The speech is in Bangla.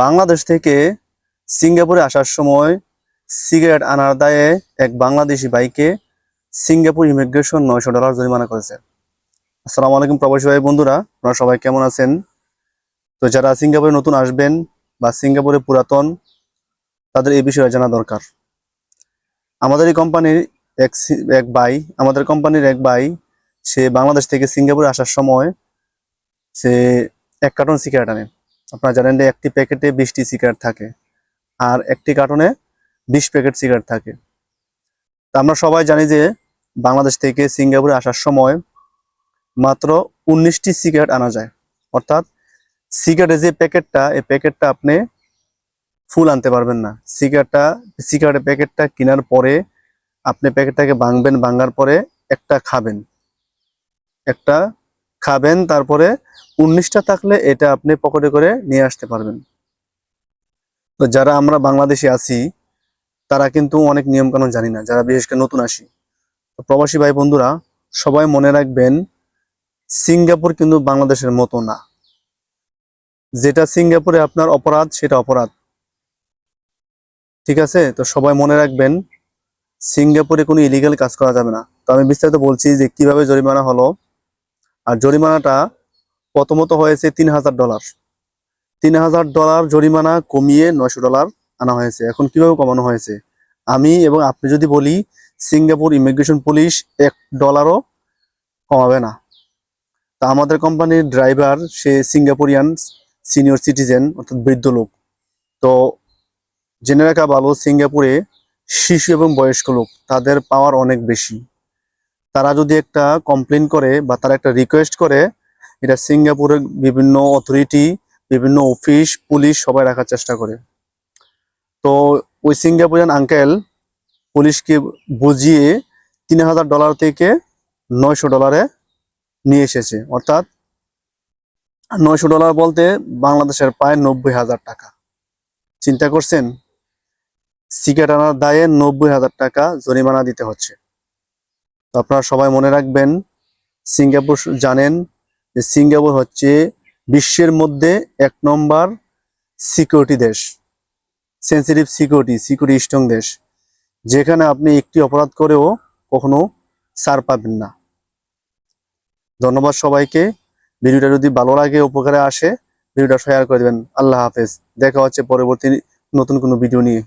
বাংলাদেশ থেকে সিঙ্গাপুরে আসার সময় সিগারেট আনার দায়ে এক বাংলাদেশি ভাইকে সিঙ্গাপুর ইমিগ্রেশন $900 জরিমানা করেছে। আসসালামু আলাইকুম প্রবাসী ভাই বন্ধুরা, আপনারা সবাই কেমন আছেন? তো যারা সিঙ্গাপুরে নতুন আসবেন বা সিঙ্গাপুরে পুরাতন, তাদের এই বিষয়ে জানা দরকার। আমাদের এই কোম্পানির এক ভাই সে বাংলাদেশ থেকে সিঙ্গাপুরে আসার সময় সে 1 কার্টন সিগারেট আনে। আপনারা জানেন যে একটি প্যাকেটে 20টি সিগারেট থাকে আর একটি কার্টনে 20 প্যাকেট সিগারেট থাকে। তা আমরা সবাই জানি যে বাংলাদেশ থেকে সিঙ্গাপুরে আসার সময় মাত্র 19টি সিগারেট আনা যায়। অর্থাৎ সিগারেটের যে প্যাকেটটা, এই প্যাকেটটা আপনি ফুল আনতে পারবেন না। সিগারেটের প্যাকেটটা কেনার পরে আপনি প্যাকেটটাকে ভাঙার পরে একটা খাবেন, তারপরে 19টা থাকলে এটা আপনি পকেটে করে নিয়ে আসতে পারবেন। তো যারা আমরা বাংলাদেশে আছি তারা কিন্তু অনেক নিয়ম কানুন জানি না, যারা বিশেষ করে নতুন আসি। তো প্রবাসী ভাই বন্ধুরা, সবাই মনে রাখবেন, সিঙ্গাপুর কিন্তু বাংলাদেশের মতো না। যেটা সিঙ্গাপুরে আপনার অপরাধ, সেটা অপরাধ, ঠিক আছে? তো সবাই মনে রাখবেন, সিঙ্গাপুরে কোনো ইলিগাল কাজ করা যাবে না। তো আমি বিস্তারিত বলছি যে কিভাবে জরিমানা হলো। আর জরিমানাটা প্রথমত হয়েছে $3000। $3000 জরিমানা কমিয়ে $900 আনা হয়েছে। এখন কিভাবে কমানো হয়েছে আমি এবং আপনি যদি বলি, সিঙ্গাপুর ইমিগ্রেশন পুলিশ $1 কমাবে না। তা আমাদের কোম্পানির ড্রাইভার সে সিঙ্গাপুরিয়ান সিনিয়র সিটিজেন, অর্থাৎ বৃদ্ধ লোক। তো জেনে রাখা ভালো, সিঙ্গাপুরে শিশু এবং বয়স্ক লোক তাদের পাওয়ার অনেক বেশি। তারা যদি একটা কমপ্লেন করে বা তারা একটা রিকোয়েস্ট করে, এটা সিঙ্গাপুরের বিভিন্ন অথরিটি, বিভিন্ন অফিস, পুলিশ সবাই রাখার চেষ্টা করে। তো ওই সিঙ্গাপুরিয়ান আঙ্কেল পুলিশকে বুঝিয়ে $3000 থেকে $900 নিয়ে এসেছে। অর্থাৎ $900 বলতে বাংলাদেশের প্রায় 90,000 টাকা। চিন্তা করছেন, সিগারেট আনার দায়ে 90,000 টাকা জরিমানা দিতে হচ্ছে। তো আপনারা সবাই মনে রাখবেন, সিঙ্গাপুর জানেন যে সিঙ্গাপুর হচ্ছে বিশ্বের মধ্যে 1 নম্বর সিকিউরিটি দেশ, সেন্সিটিভ সিকিউরিটি স্ট্রং দেশ, যেখানে আপনি একটি অপরাধ করেও কখনো ছাড় পাবেন না। ধন্যবাদ সবাইকে। ভিডিওটা যদি ভালো লাগে, উপকারে আসে, ভিডিওটা শেয়ার করে দেবেন। আল্লাহ হাফেজ। দেখা হচ্ছে পরবর্তী নতুন কোনো ভিডিও নিয়ে।